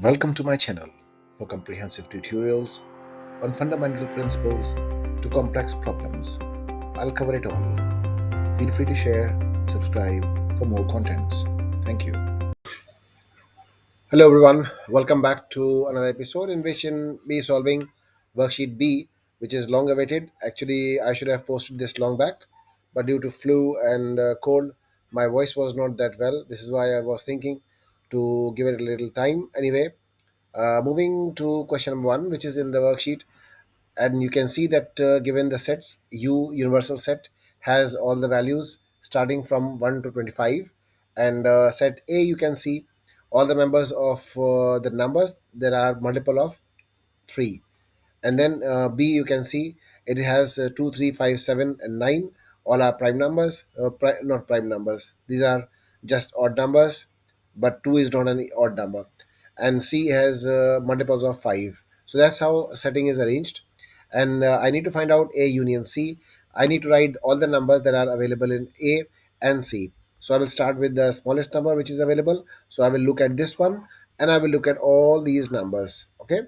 Welcome to my channel for comprehensive tutorials on fundamental principles to complex problems. I'll cover it all. Feel free to share, subscribe for more contents. Thank you. Hello everyone, welcome back to another episode in which in be solving worksheet B, which is long awaited. Actually, I should have posted this long back, but due to flu and cold, my voice was not that well. This is why I was thinking to give it a little time. Anyway, moving to question number one, which is in the worksheet, and you can see that given the sets, U universal set has all the values starting from 1 to 25, and set A, you can see all the members of the numbers. There are multiple of 3, and then B, you can see it has 2, 3, 5, 7, and 9. All are prime numbers, not prime numbers, these are just odd numbers, but 2 is not an odd number. And C has multiples of 5. So that's how setting is arranged. And I need to find out A union C. I need to write all the numbers that are available in A and C. So I will start with the smallest number which is available. So I will look at this one, and I will look at all these numbers. Okay,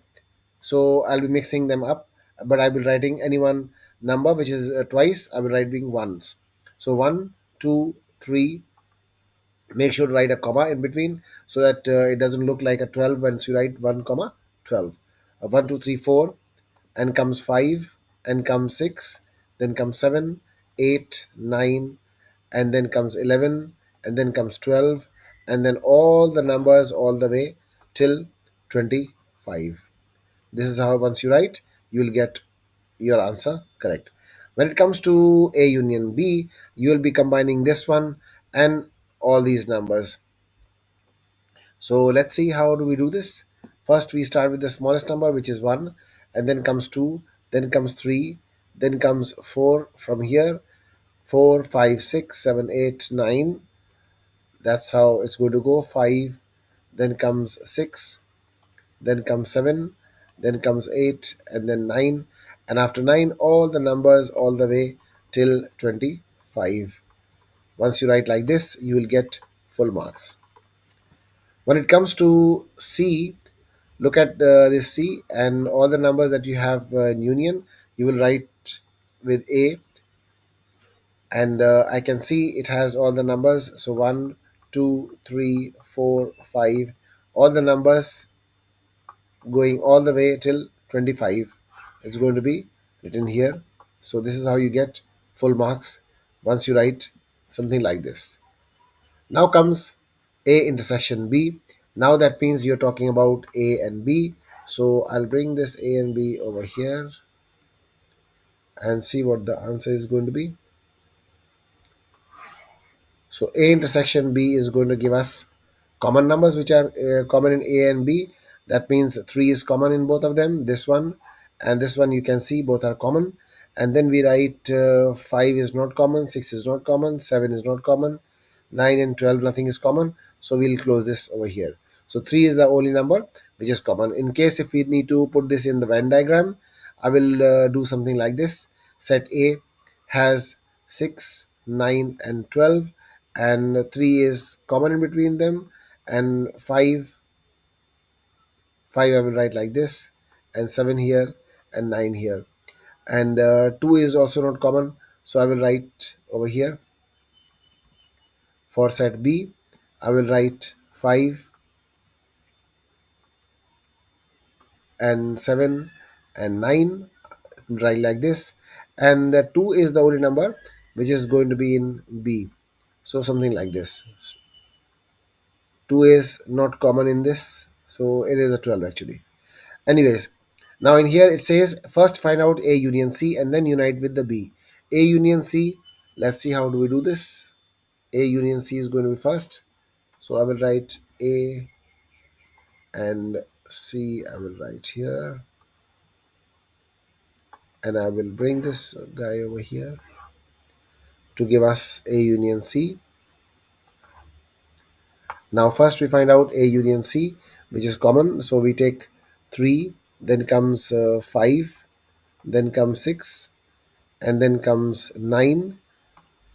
so I'll be mixing them up, but I will writing any one number which is twice. I will writing once. So 1, 2, 3. Make sure to write a comma in between so that it doesn't look like a 12 once you write 1 comma 12. 1, 2, 3, 4, and comes 5, and comes 6, then comes 7, 8, 9, and then comes 11, and then comes 12, and then all the numbers all the way till 25. This is how once you write, you will get your answer correct. When it comes to A union B, you will be combining this one and all these numbers. So let's see how do we do this. First, we start with the smallest number, which is 1, and then comes 2, then comes 3, then comes 4 from here, 4, 5, 6, 7, 8, 9. That's how it's going to go. 5, then comes 6, then comes 7, then comes 8, and then 9. And after 9, all the numbers all the way till 25. Once you write like this, you will get full marks. When it comes to C, look at this C and all the numbers that you have in union, you will write with A, and I can see it has all the numbers. So 1, 2, 3, 4, 5, all the numbers going all the way till 25. It's going to be written here. So this is how you get full marks once you write something like this. Now comes A intersection B. Now that means you're talking about A and B. So I'll bring this A and B over here and see what the answer is going to be. So A intersection B is going to give us common numbers which are common in A and B. That means 3 is common in both of them. This one and this one, you can see both are common. And then we write 5 is not common, 6 is not common, 7 is not common, 9 and 12, nothing is common. So we'll close this over here. So 3 is the only number which is common. In case if we need to put this in the Venn diagram, I will do something like this. Set A has 6, 9, and 12, and 3 is common in between them, and 5 I will write like this, and 7 here, and 9 here, and 2 is also not common, so I will write over here. For set B, I will write 5 and 7 and 9, write like this, and the 2 is the only number which is going to be in B, so something like this. 2 is not common in this, so it is a 12 actually. Anyways, now in here it says first find out A union C and then unite with the B. A union C, let's see how do we do this. A union C is going to be first, so I will write A and C, I will write here, and I will bring this guy over here to give us A union C. Now first we find out A union C, which is common, so we take 3, then comes 5, then comes 6, and then comes 9,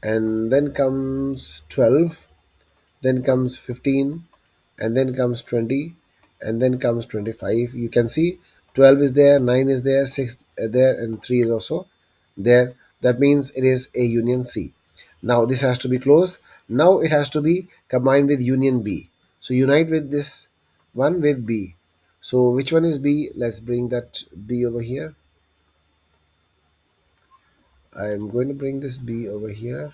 and then comes 12, then comes 15, and then comes 20, and then comes 25. You can see 12 is there, 9 is there, 6 there, and 3 is also there. That means it is a union C. Now this has to be closed. Now it has to be combined with union B. So unite with this one with B. So which one is B? Let's bring that B over here. I'm going to bring this B over here.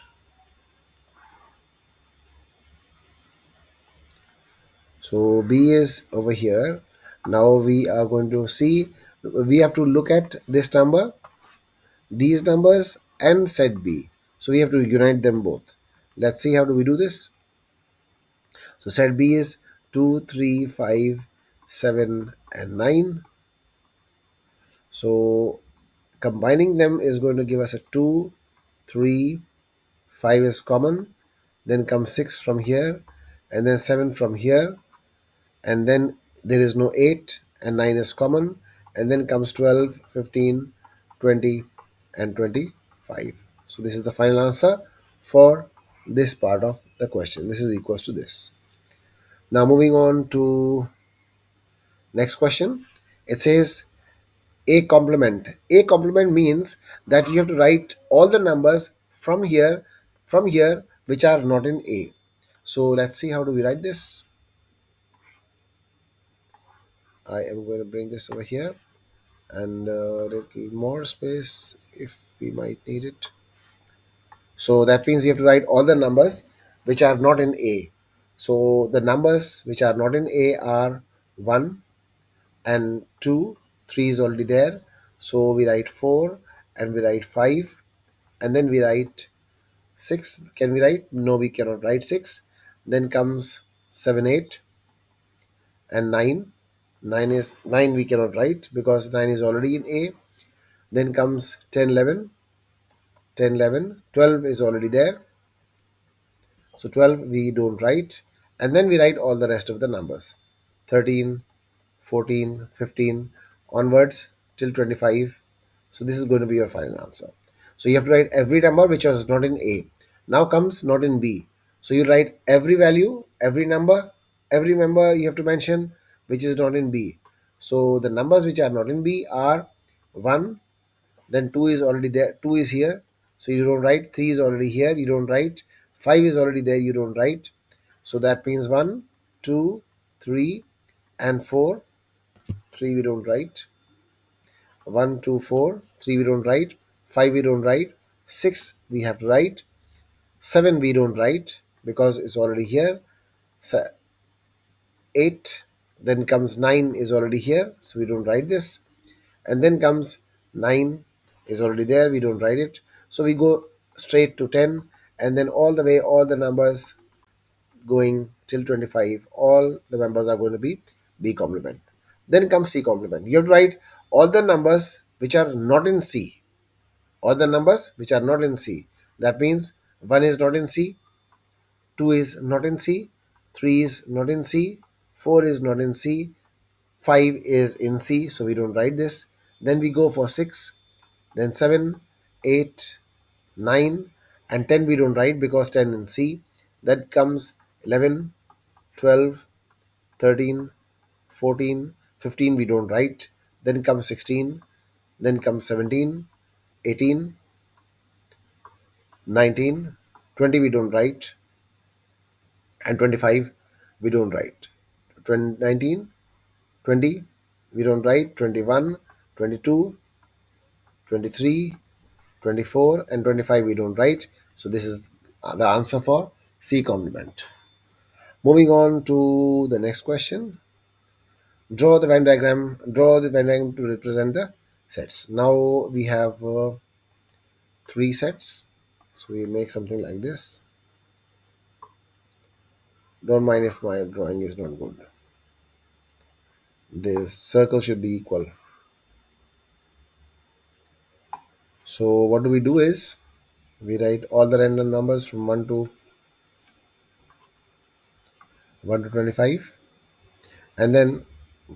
So B is over here. Now we are going to see, we have to look at this number, these numbers, and set B. So we have to unite them both. Let's see how do we do this. So set B is 2, 3, 5, 7, and 9. So combining them is going to give us a 2, 3, 5 is common. Then comes 6 from here, and then 7 from here, and then there is no 8, and 9 is common, and then comes 12, 15, 20, and 25. So this is the final answer for this part of the question. This is equals to this. Now moving on to next question. It says a complement. A complement means that you have to write all the numbers from here which are not in A. So let's see how do we write this. I am going to bring this over here, and a little more space if we might need it. So that means we have to write all the numbers which are not in A. So the numbers which are not in A are 1 and 2, 3 is already there. So we write 4 and we write 5, and then we write 6. Can we write? No, we cannot write 6. Then comes 7, 8, and 9. 9 we cannot write because 9 is already in A. Then comes 10, 11, 10, 11, 12 is already there. So 12 we don't write. And then we write all the rest of the numbers. 13, 14, 15 onwards till 25. So this is going to be your final answer. So you have to write every number which was not in A. Now comes not in B. So you write every value, every number you have to mention which is not in B. So the numbers which are not in B are 1, then 2 is already there, 2 is here, so you don't write. 3 is already here, you don't write. 5 is already there, you don't write. So that means 1, 2, 3, and 4. 3 we don't write. 1, 2, 4. 3 we don't write. 5 we don't write. 6 we have to write. 7 we don't write because it's already here. So 8, then comes 9 is already here, so we don't write this. And then comes 9 is already there, we don't write it. So we go straight to 10, and then all the way, all the numbers going till 25, all the numbers are going to be B complement. Then comes C complement. You have to write all the numbers which are not in C. All the numbers which are not in C. That means 1 is not in C, 2 is not in C, 3 is not in C, 4 is not in C, 5 is in C, so we don't write this. Then we go for 6, then 7, 8, 9, and 10 we don't write because 10 in C. That comes 11, 12, 13, 14, 15 we don't write. Then comes 16, then comes 17, 18, 19, 20 we don't write, and 25 we don't write. 20, 19, 20 we don't write, 21, 22, 23, 24, and 25 we don't write. So this is the answer for C complement. Moving on to the next question. Draw the Venn diagram to represent the sets. Now we have 3 sets. So we make something like this. Don't mind if my drawing is not good. The circle should be equal. So what do we do is we write all the random numbers from 1 to 25, and then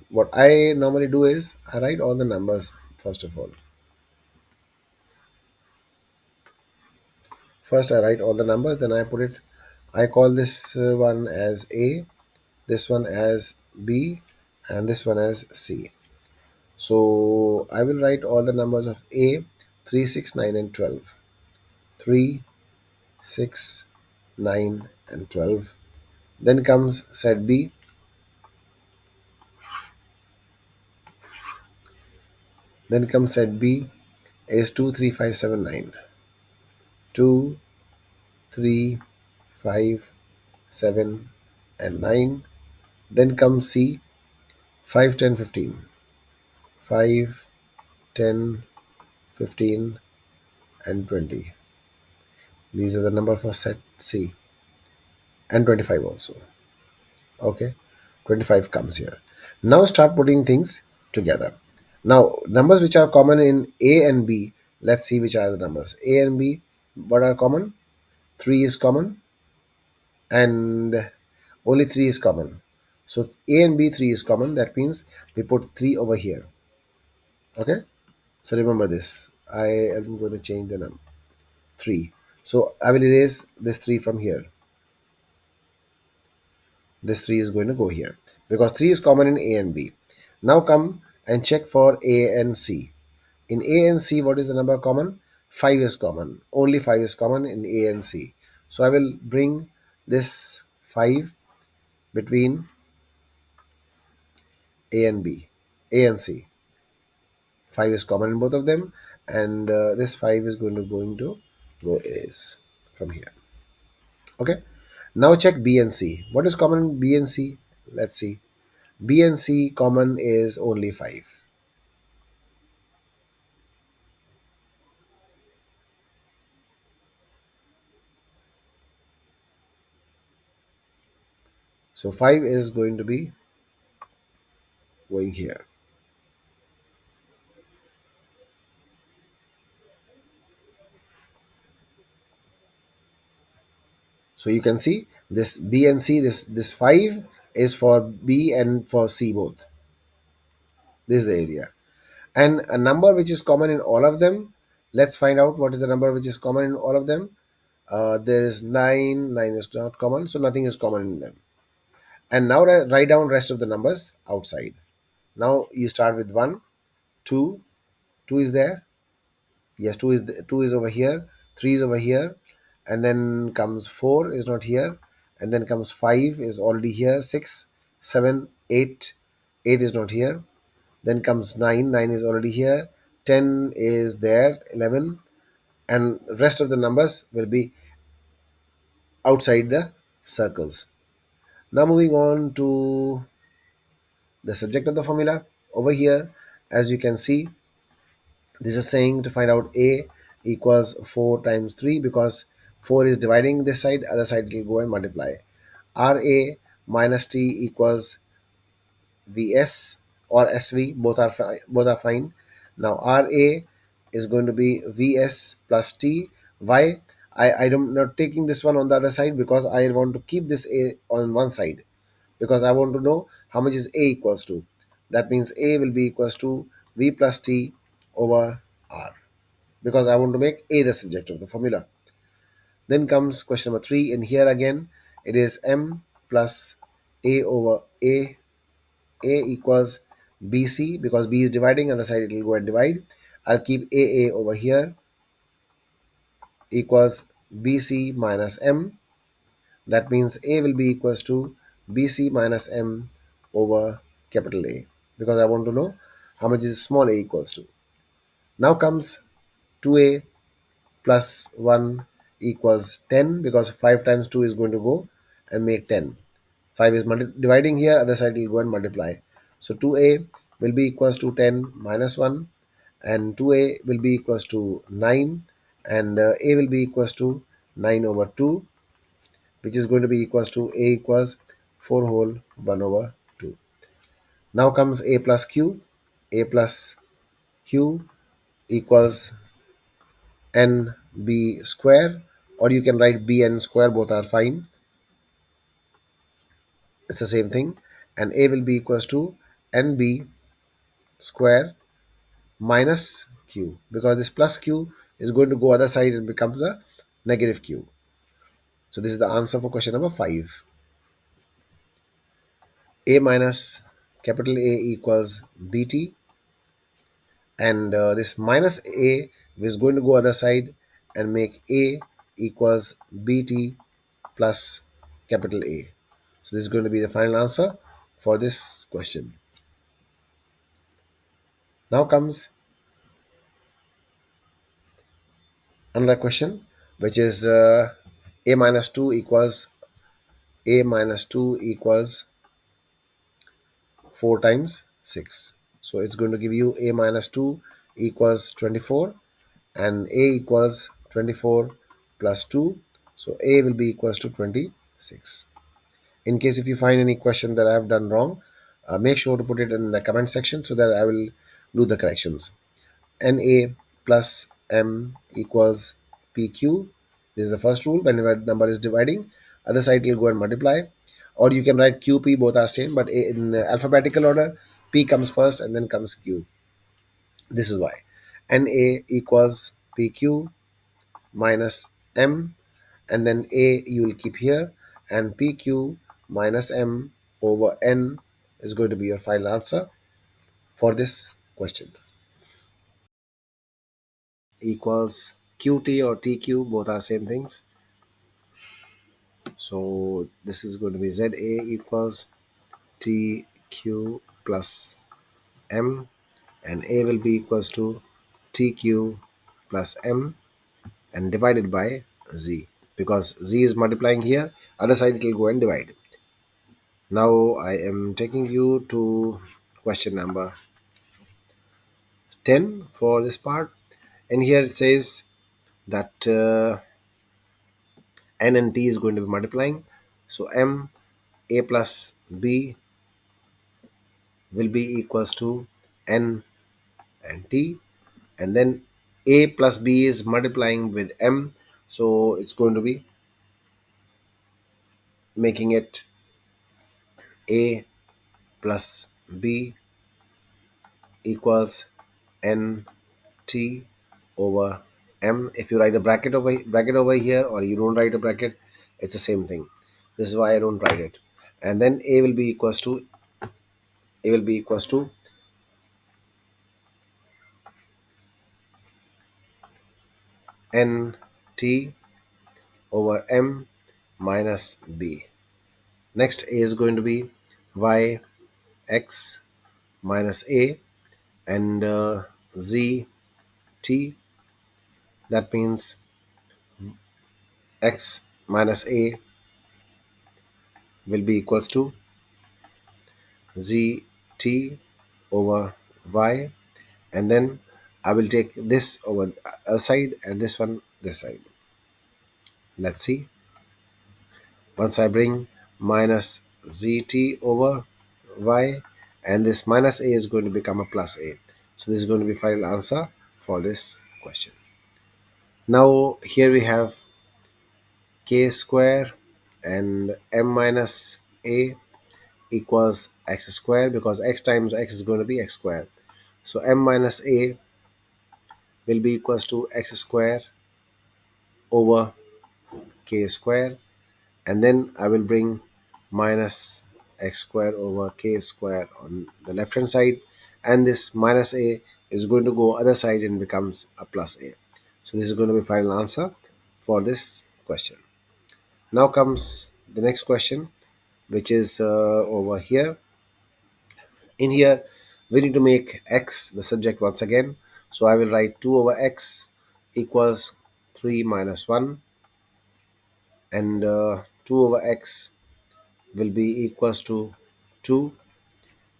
what I normally do is I write all the numbers first of all. First I write all the numbers, then I put it, I call this one as A, this one as B, and this one as C. So I will write all the numbers of A, 3, 6, 9, and 12. 3, 6, 9, and 12. Then comes set B. Then comes set B is 2, 3, 5, 7, 9. 2, 3, 5, 7, and 9. Then comes C, 5, 10, 15. 5, 10, 15, and 20. These are the number for set C, and 25 also. Okay, 25 comes here. Now start putting things together. Now, numbers which are common in A and B, let's see which are the numbers. A and B, what are common? 3 is common, and only 3 is common. So A and B, 3 is common. That means we put 3 over here. Okay, so remember this. I am going to change the number 3. So I will erase this 3 from here. This 3 is going to go here because 3 is common in A and B. Now come and check for A and C. In A and C, what is the number common? 5 is common. Only 5 is common in A and C. So I will bring this 5 between A and B, A and C. 5 is common in both of them, and this 5 is going to go erase from here. Okay. Now check B and C. What is common in B and C? Let's see. B and C common is only 5. So 5 is going to be going here. So you can see this B and C, this 5 is for B and for C both. This is the area. And a number which is common in all of them, let's find out what is the number which is common in all of them. There is 9, 9 is not common, so nothing is common in them. And now write down rest of the numbers outside. Now you start with 1, 2, 2 is there. Yes, 2 is over here, 3 is over here, and then comes 4 is not here, and then comes 5 is already here, 6, 7, 8, 8 is not here. Then comes 9, 9 is already here, 10 is there, 11, and rest of the numbers will be outside the circles. Now moving on to the subject of the formula. Over here, as you can see, this is saying to find out A equals 4 times 3 because 4 is dividing this side, other side it will go and multiply. RA minus T equals Vs or SV, both are fine. Now RA is going to be Vs plus T. Why? I'm not taking this one on the other side because I want to keep this A on one side because I want to know how much is A equals to. That means A will be equals to V plus T over R because I want to make A the subject of the formula. Then comes question number 3. In here again, it is M plus A over A. A equals BC because B is dividing, other side it will go and divide. I'll keep AA over here equals BC minus M. That means A will be equals to BC minus M over capital A because I want to know how much is small a equals to. Now comes 2A plus 1 equals 10 because 5 times 2 is going to go and make 10. 5 is dividing here, other side will go and multiply. So 2A will be equals to 10 minus 1 and 2A will be equals to 9 and A will be equals to 9 over 2 which is going to be equals to A equals 4 whole 1 over 2. Now comes A plus Q. A plus Q equals NB square or you can write BN square, both are fine. It's the same thing. And A will be equals to NB square minus Q because this plus Q is going to go other side and becomes a negative Q. So this is the answer for question number 5. A minus capital A equals BT, and this minus A is going to go other side and make A equals BT plus capital A. So this is going to be the final answer for this question. Now comes another question, which is A minus 2 equals A minus 2 equals 4 times 6. So it's going to give you A minus 2 equals 24, and A equals 24 plus 2. So A will be equals to 26. In case if you find any question that I have done wrong, make sure to put it in the comment section so that I will do the corrections. NA plus M equals PQ. This is the first rule. Whenever number is dividing, other side will go and multiply. Or you can write QP, both are same, but in alphabetical order, P comes first and then comes Q. This is why. NA equals PQ minus M, and then A you will keep here, and PQ minus M over N is going to be your final answer for this question. Equals QT or TQ, both are same things. So this is going to be ZA equals TQ plus M, and A will be equals to TQ plus M and divided by Z, because Z is multiplying here, other side it will go and divide. Now I am taking you to question number 10 for this part, and here it says that N and T is going to be multiplying. So M A plus B will be equals to N and T, and then A plus B is multiplying with M, so it's going to be making it A plus B equals N T over M. If you write a bracket over here, or you don't write a bracket, it's the same thing. This is why I don't write it. And then A will be equals to N T over M minus B. Next A is going to be Y X minus A, and Z T. That means X minus A will be equals to Z T over Y, and then I will take this over a side and this one this side. Let's see. Once I bring minus ZT over Y, and this minus A is going to become a plus A. So this is going to be final answer for this question. Now here we have K square and M minus A equals X square, because X times X is going to be X square. So M minus A will be equals to X square over K square, and then I will bring minus X square over K square on the left hand side, and this minus A is going to go other side and becomes a plus A. So this is going to be final answer for this question. Now comes the next question, which is over here. In here we need to make X the subject once again, so I will write 2 over X equals 3 minus 1, and 2 over X will be equals to 2,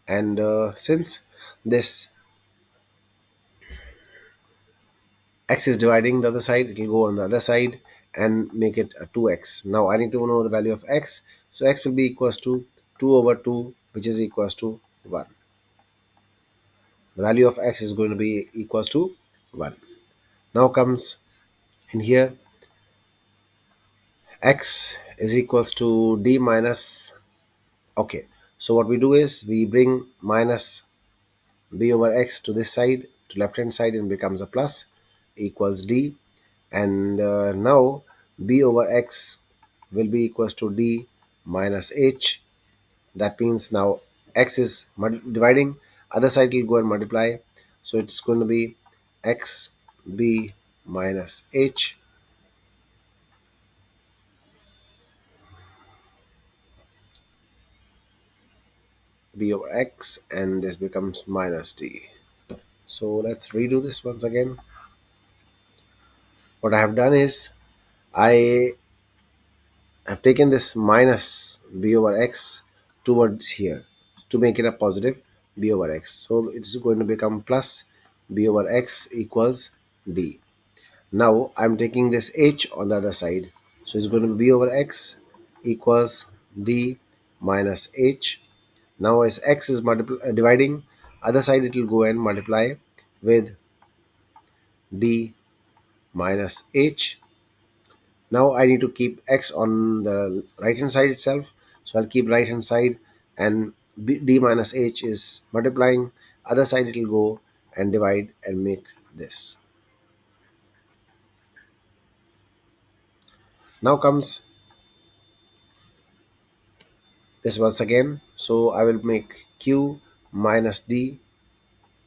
and since this X is dividing the other side, it will go on the other side and make it a 2X. Now I need to know the value of X, so X will be equals to 2 over 2, which is equals to 1. The value of X is going to be equals to 1. Now comes in here, X is equals to D minus, okay, so what we do is we bring minus B over X to this side, to left hand side, and becomes a plus, equals D, and now B over X will be equals to D minus H. That means now x is dividing, other side will go and multiply. So it's going to be x b minus h b over x, and this becomes minus d. So let's redo this once again. What I have done is I have taken this minus b over x towards here to make it a positive b over x. So it's going to become plus b over x equals d. Now I'm taking this h on the other side. So it's going to be b over x equals d minus h. Now as x is dividing, other side it will go and multiply with d minus h. Now I need to keep x on the right hand side itself. So I'll keep right hand side, and d minus h is multiplying. Other side it will go and divide and make this. Now comes this once again. So I will make q minus d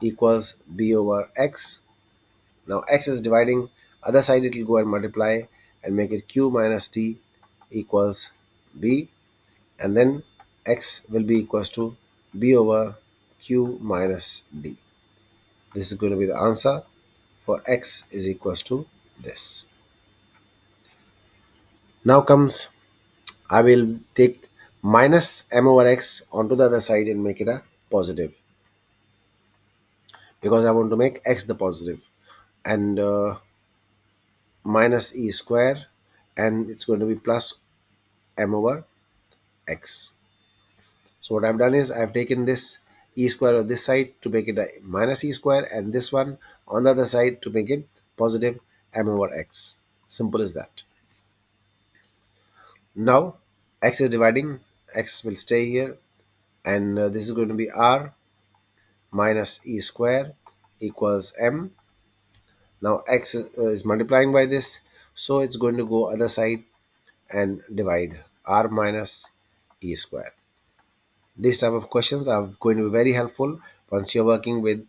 equals b over x. Now x is dividing. Other side it will go and multiply and make it q minus d equals b, and then x will be equals to b over q minus d. This is going to be the answer for x is equals to this. Now comes, I will take minus m over x onto the other side and make it a positive, because I want to make x the positive, and minus e square, and it's going to be plus m over x. So what I've done is I've taken this e square on this side to make it a minus e square, and this one on the other side to make it positive m over x. Simple as that. Now x is dividing, x will stay here, and this is going to be r minus e square equals m. Now x is multiplying by this, so it's going to go other side and divide r minus e square. These type of questions are going to be very helpful once you're working with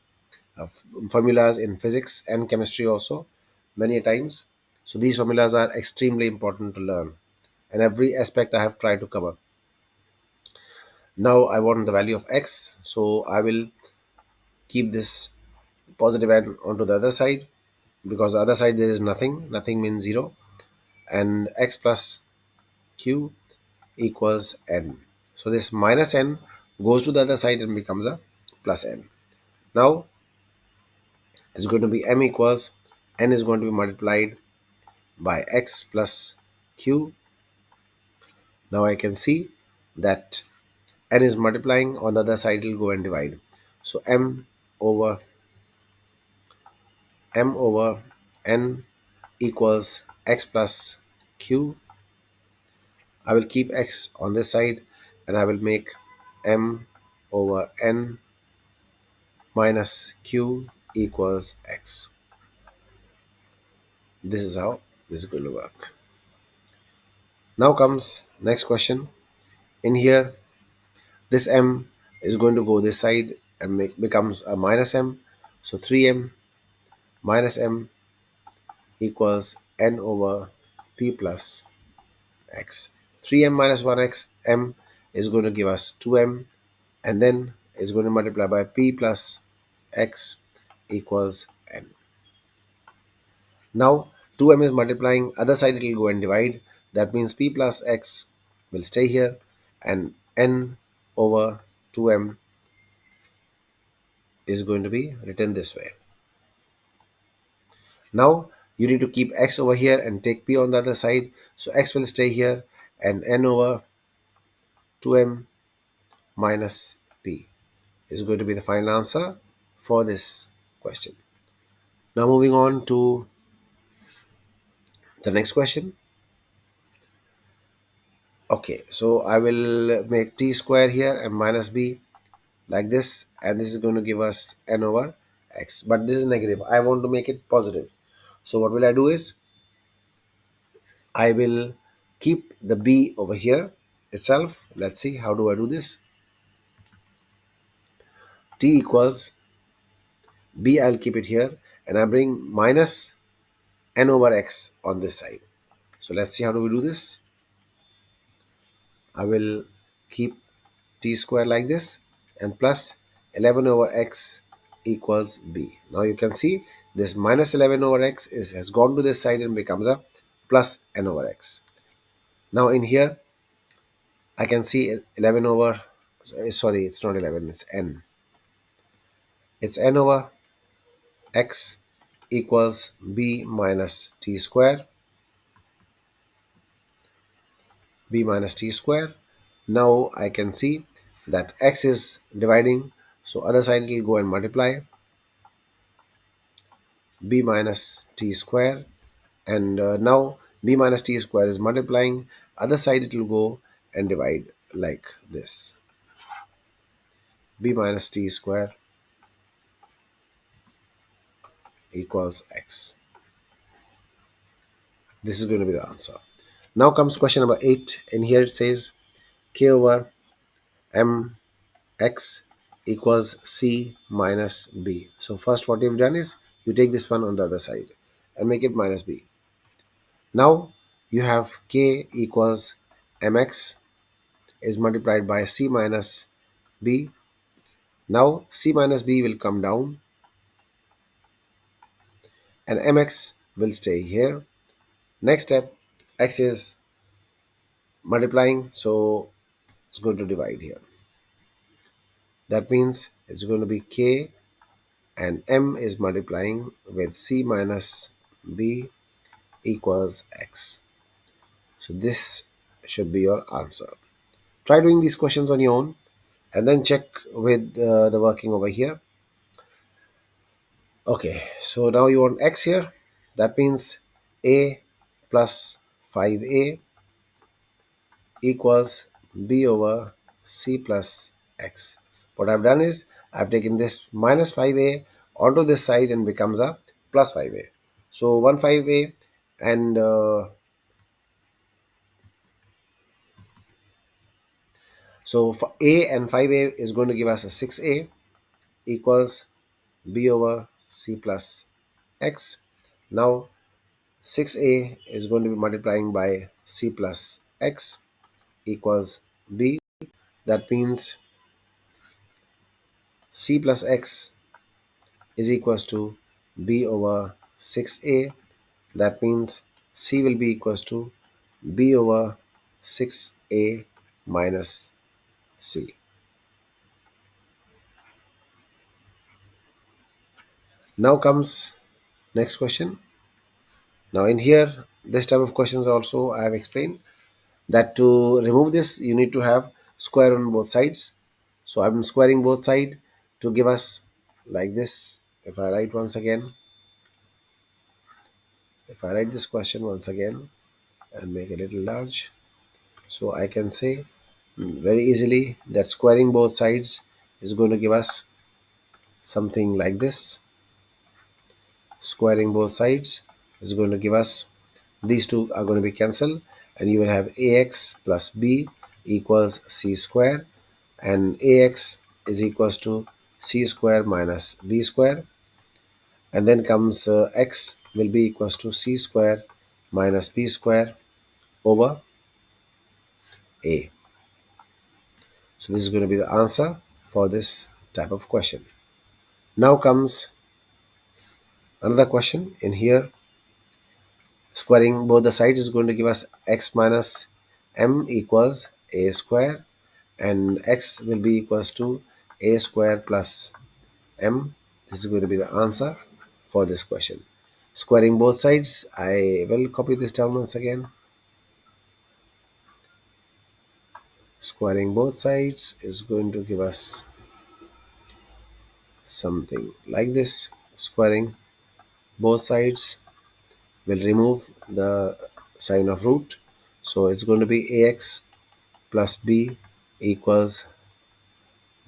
formulas in physics and chemistry also many times. So these formulas are extremely important to learn, and every aspect I have tried to cover. Now I want the value of x, so I will keep this positive n onto the other side, because the other side there is nothing, nothing means 0, and x plus q equals n. So this minus n goes to the other side and becomes a plus n. Now it's going to be m equals, n is going to be multiplied by x plus q. Now I can see that n is multiplying, on the other side it will go and divide. So over m over n equals x plus q. I will keep x on this side, and I will make m over n minus q equals x. This is how this is going to work. Now comes next question. In here, this m is going to go this side and becomes a minus m. So 3m minus m equals n over p plus x. 3m minus 1x m is going to give us 2m, and then is going to multiply by p plus x equals n. Now 2m is multiplying, other side it will go and divide. That means p plus x will stay here, and n over 2m is going to be written this way. Now you need to keep x over here and take p on the other side. So x will stay here, and n over 2m minus p is going to be the final answer for this question. Now moving on to the next question. Okay, so I will make t square here and minus b like this, and this is going to give us n over x, but this is negative. I want to make it positive. So what will I do is I will keep the b over here itself. Let's see how do I do this. t equals b, I'll keep it here, and I bring minus n over x on this side. So let's see how do we do this. I will keep t square like this and plus 11 over x equals b. Now you can see this minus 11 over x has gone to this side and becomes a plus n over x. Now in here I can see 11 over, sorry, it's not 11, it's n. It's n over x equals b minus t square, b minus t square. Now I can see that x is dividing, so other side it will go and multiply b minus t square, and now b minus t square is multiplying, other side it will go and divide like this, b minus t square equals x. This is going to be the answer. Now comes question number 8. In here it says k over m x equals c minus b. So first what you've done is you take this one on the other side and make it minus b. Now you have k equals mx is multiplied by c minus b. Now c minus b will come down and mx will stay here. Next step, x is multiplying, so it's going to divide here. That means it's going to be k and m is multiplying with c minus b equals x. So this should be your answer. Try doing these questions on your own and then check with the working over here. Okay, so now you want x here. That means a plus 5a equals b over c plus x. What I've done is I've taken this minus 5a onto this side and becomes a plus 5a. So 1 5a and so for a and 5a is going to give us a 6a equals b over c plus x. Now 6a is going to be multiplying by c plus x equals b. That means c plus x is equals to b over 6a. That means c will be equals to b over 6a minus c. Now comes next question. Now in here, this type of questions also I have explained that to remove this you need to have square on both sides. So I'm squaring both side to give us like this. If I write once again, if I write this question once again and make it a little large, so I can say very easily that squaring both sides is going to give us something like this. Squaring both sides is going to give us, these two are going to be cancelled and you will have ax plus b equals c square, and ax is equals to c square minus b square, and then comes x will be equals to c square minus b square over a. So this is going to be the answer for this type of question. Now comes another question. In here, squaring both the sides is going to give us x minus m equals a square, and x will be equals to a square plus m. This is going to be the answer for this question. Squaring both sides, I will copy this down once again. Squaring both sides is going to give us something like this. Squaring both sides will remove the sign of root. So it's going to be ax plus b equals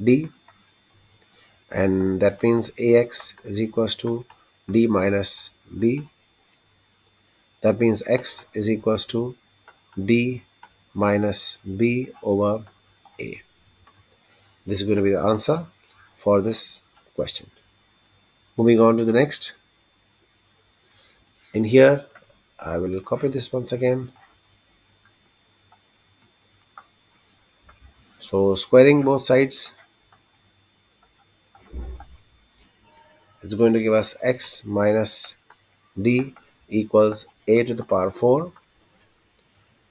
d, and that means ax is equals to d minus b. That means x is equals to d minus b over a. This is going to be the answer for this question. Moving on to the next. In here, I will copy this once again. So squaring both sides is going to give us x minus d equals a to the power 4,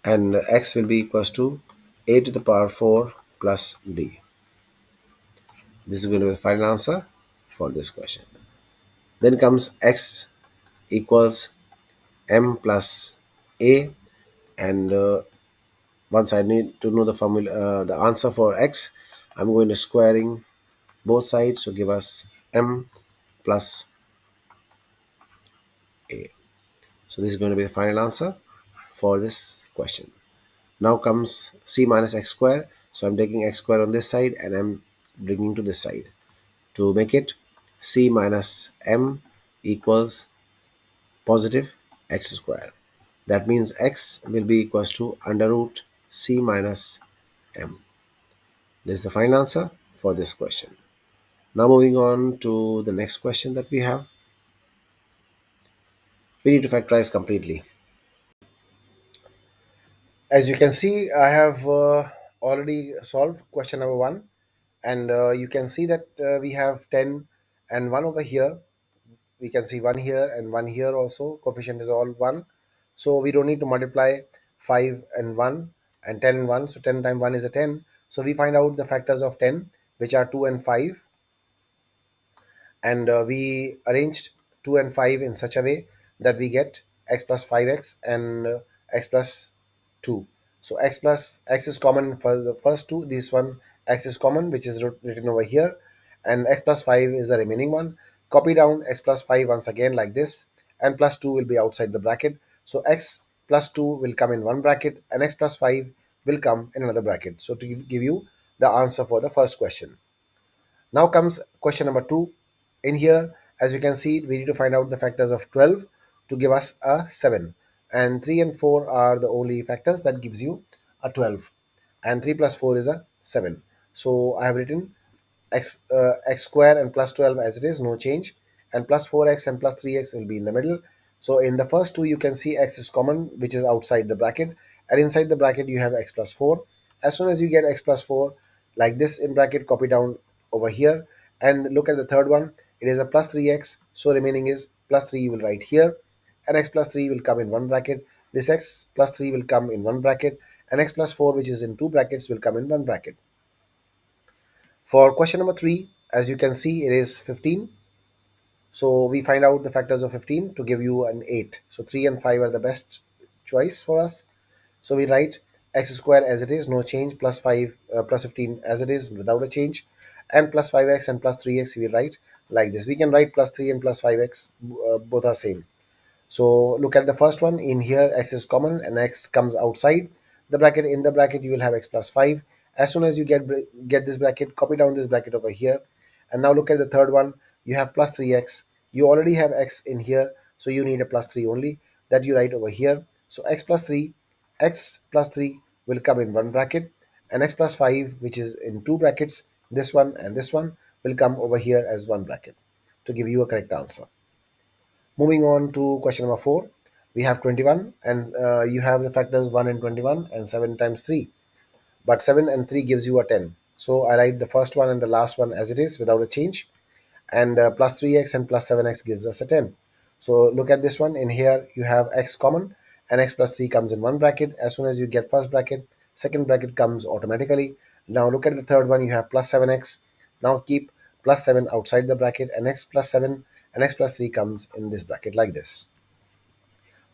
and x will be equals to a to the power 4 plus d. This is going to be the final answer for this question. Then comes x equals m plus a, and once I need to know the formula, the answer for x, I'm going to squaring both sides, so give us m plus a. So this is going to be the final answer for this question. Now comes c minus x square. So I'm taking x square on this side and I'm bringing to this side to make it c minus m equals positive x square. That means x will be equals to under root c minus m. This is the final answer for this question. Now moving on to the next question that we have. We need to factorize completely. As you can see, I have already solved question number 1, and you can see that we have 10 and 1 over here. We can see 1 here and 1 here also. Coefficient is all 1. So we don't need to multiply 5 and 1 and 10 and 1. So 10 times 1 is a 10. So we find out the factors of 10, which are 2 and 5, and we arranged 2 and 5 in such a way that we get x plus 5x and x plus 2. So x plus x is common for the first two. This one x is common, which is written over here, and x plus 5 is the remaining one. Copy down x plus 5 once again like this, and plus 2 will be outside the bracket. So x plus 2 will come in one bracket and x plus 5 will come in another bracket. So to give you the answer for the first question. Now comes question number 2. In here, as you can see, we need to find out the factors of 12 to give us a 7. And 3 and 4 are the only factors that gives you a 12. And 3 plus 4 is a 7. So I have written x square and plus 12 as it is, no change. And plus 4x and plus 3x will be in the middle. So in the first two, you can see x is common, which is outside the bracket. And inside the bracket, you have x plus 4. As soon as you get x plus 4, like this in bracket, copy down over here. And look at the third one. It is a plus 3x. So remaining is plus 3 you will write here. And x plus 3 will come in one bracket. This x plus 3 will come in one bracket. And x plus 4, which is in two brackets, will come in one bracket. For question number 3, as you can see, it is 15. So we find out the factors of 15 to give you an 8. So 3 and 5 are the best choice for us. So we write x square as it is, no change, plus 5 plus 15 as it is without a change, and plus 5x and plus 3x we write like this. We can write plus 3 and plus 5x, both are same. So look at the first one. In here, x is common and x comes outside the bracket. In the bracket, you will have x plus 5. As soon as you get this bracket, copy down this bracket over here. And now look at the third one. You have plus 3x. You already have x in here, so you need a plus 3 only. That you write over here. So x plus 3 will come in one bracket, and x plus 5, which is in two brackets, this one, will come over here as one bracket to give you a correct answer. Moving on to question number 4, we have 21, and you have the factors 1 and 21 and 7 times 3. But 7 and 3 gives you a 10. So I write the first one and the last one as it is without a change. And plus 3x and plus 7x gives us a 10. So look at this one. In here, you have x common and x plus 3 comes in one bracket. As soon as you get first bracket, second bracket comes automatically. Now look at the third one. You have plus 7x. Now keep plus 7 outside the bracket, and x plus 7 and x plus 3 comes in this bracket like this.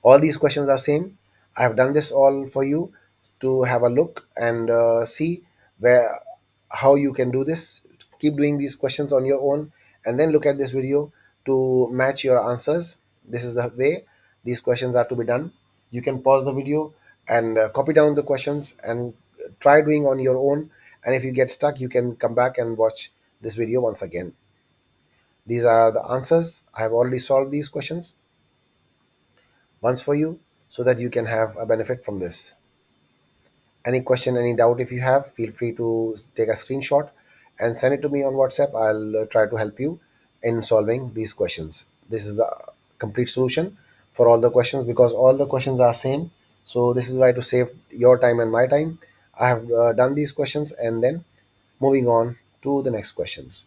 All these questions are same. I have done this all for you to have a look and see where how you can do this. Keep doing these questions on your own, and then look at this video to match your answers. This is the way these questions are to be done. You can pause the video and copy down the questions and try doing on your own, and if you get stuck, you can come back and watch this video once again. These are the answers. I have already solved these questions once for you so that you can have a benefit from this. Any question, any doubt if you have, feel free to take a screenshot and send it to me on WhatsApp. I'll try to help you in solving these questions. This is the complete solution for all the questions, because all the questions are same. So this is why, to save your time and my time, I have done these questions, and then moving on to the next questions.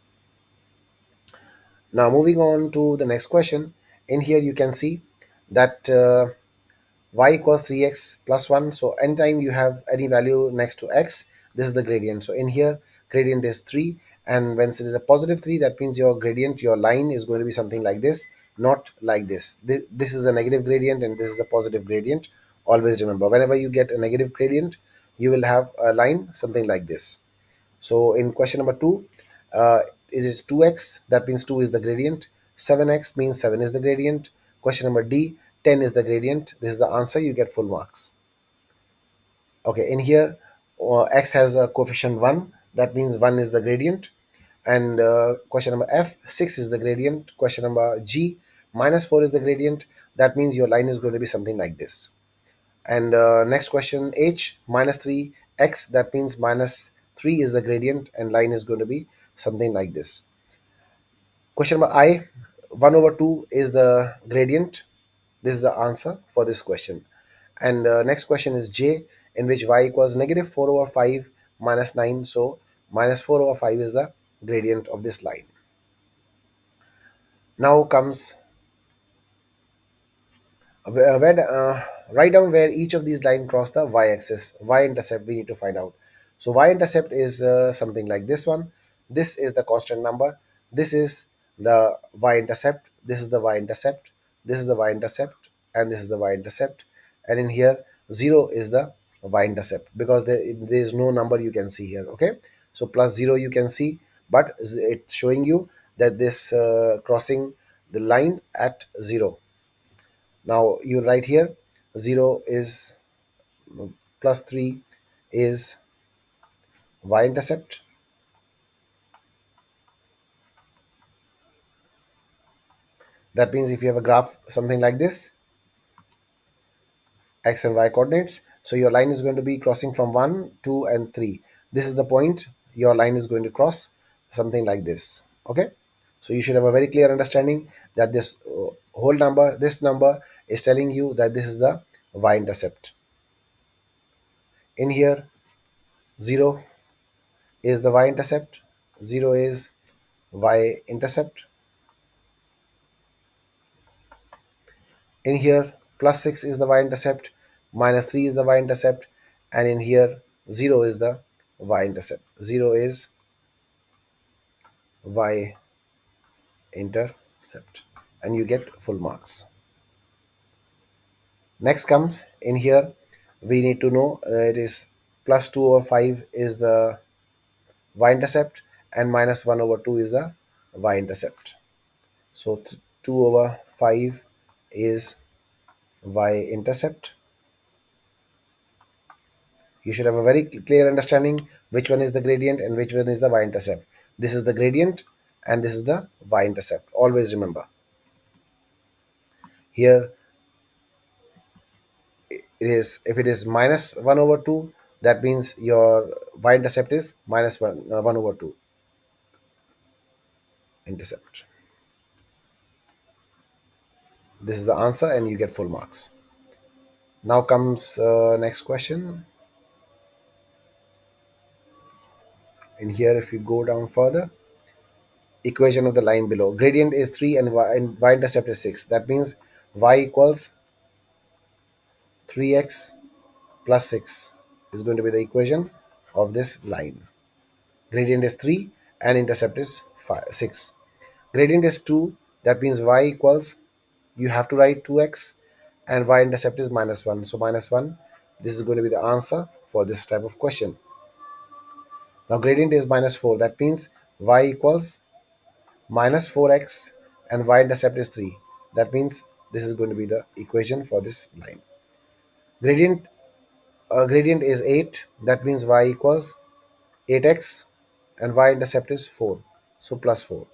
Now, moving on to the next question, in here you can see that y equals 3x plus 1. So anytime you have any value next to x, this is the gradient. So in here, gradient is 3, and when it is a positive 3, that means your gradient, your line is going to be something like this, not like this. This is a negative gradient and this is a positive gradient. Always remember, whenever you get a negative gradient, you will have a line something like this. So in question number 2, is it 2x? That means 2 is the gradient. 7x means 7 is the gradient. Question number D, 10 is the gradient. This is the answer. You get full marks. Okay, in here, x has a coefficient 1. That means 1 is the gradient. And question number F, 6 is the gradient. Question number G, minus 4 is the gradient. That means your line is going to be something like this. And next question H, minus 3x, that means minus 3 is the gradient and line is going to be something like this. Question number I, 1 over 2 is the gradient. This is the answer for this question. And next question is J, in which y equals negative 4 over 5 minus 9. So minus 4 over 5 is the gradient of this line. Now comes write down where each of these lines cross the y-axis. Y-intercept we need to find out. So y-intercept is something like this one. This is the constant number. This is the y-intercept. This is the y-intercept. This is the y-intercept, and this is the y-intercept. And in here, 0 is the y-intercept, because there is no number you can see here. Okay, so plus 0 you can see, but it's showing you that this crossing the line at 0. Now you write here 0 is plus 3 is y-intercept. That means if you have a graph something like this, x and y coordinates, so your line is going to be crossing from 1, 2 and 3. This is the point your line is going to cross, something like this. Okay, so you should have a very clear understanding that this whole number, this number is telling you that this is the y-intercept. In here, 0 is the y-intercept. 0 is y-intercept. In here, plus 6 is the y-intercept, minus 3 is the y-intercept, and in here 0 is the y-intercept. 0 is y-intercept, and you get full marks. Next comes in here, we need to know it is plus 2 over 5 is the y-intercept, and minus 1 over 2 is the y-intercept. So 2 over 5 is y-intercept. You should have a very clear understanding which one is the gradient and which one is the y-intercept. This is the gradient and this is the y-intercept. Always remember. Here it is, if it is minus 1 over 2, that means your y-intercept is minus 1 over 2 intercept. This is the answer and you get full marks. Now comes next question. In here, if you go down further, equation of the line below. Gradient is 3 and y-intercept is 6. That means y equals 3x plus 6 is going to be the equation of this line. Gradient is 3 and intercept is 6. Gradient is 2, that means y equals, you have to write 2x, and y-intercept is minus 1. So minus 1, this is going to be the answer for this type of question. Now gradient is minus 4, that means y equals minus 4x and y-intercept is 3. That means this is going to be the equation for this line. Gradient gradient is 8, that means y equals 8x and y-intercept is 4, so plus 4.